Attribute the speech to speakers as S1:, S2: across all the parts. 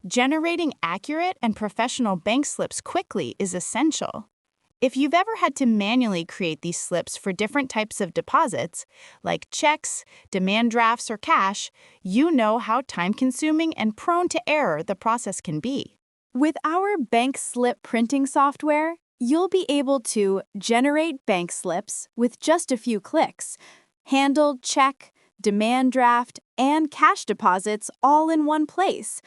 S1: Generating accurate and professional bank slips quickly is essential. If you've ever had to manually create these slips for different types of deposits, like checks, demand drafts, or cash, you know how time-consuming and prone to error the process can be.
S2: With our bank slip printing software, you'll be able to generate bank slips with just a few clicks, handle check, demand draft, and cash deposits all in one place.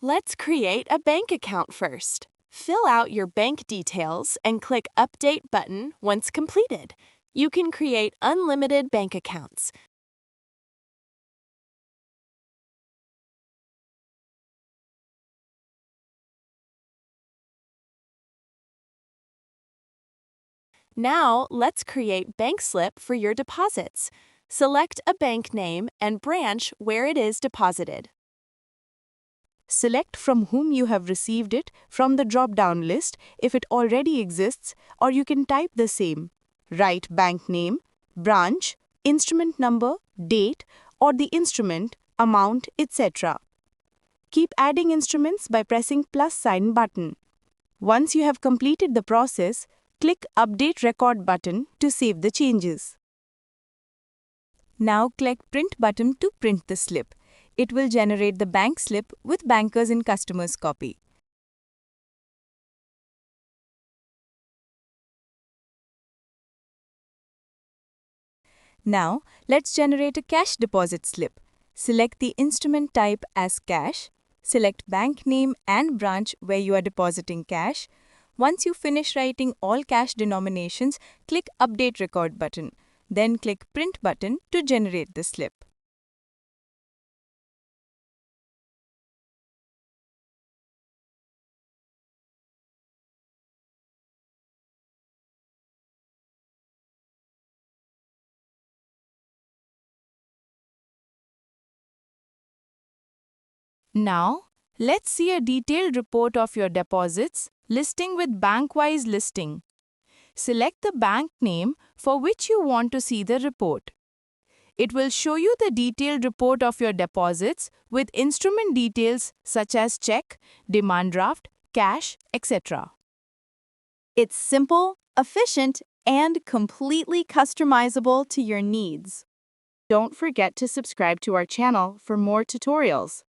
S3: Let's create a bank account first. Fill out your bank details and click Update button once completed. You can create unlimited bank accounts. Now, let's create bank slip for your deposits. Select a bank name and branch where it is deposited.
S1: Select from whom you have received it from the drop-down list if it already exists, or you can type the same. Write bank name, branch, instrument number, date, or the instrument, amount, etc. Keep adding instruments by pressing plus sign button. Once you have completed the process, click Update Record button to save the changes. Now click Print button to print the slip. It will generate the bank slip with bankers and customers copy. Now, let's generate a cash deposit slip. Select the instrument type as cash. Select bank name and branch where you are depositing cash. Once you finish writing all cash denominations, click Update Record button. Then click Print button to generate the slip. Now, let's see a detailed report of your deposits, listing with bank-wise listing. Select the bank name for which you want to see the report. It will show you the detailed report of your deposits with instrument details such as check, demand draft, cash, etc.
S2: It's simple, efficient, and completely customizable to your needs.
S1: Don't forget to subscribe to our channel for more tutorials.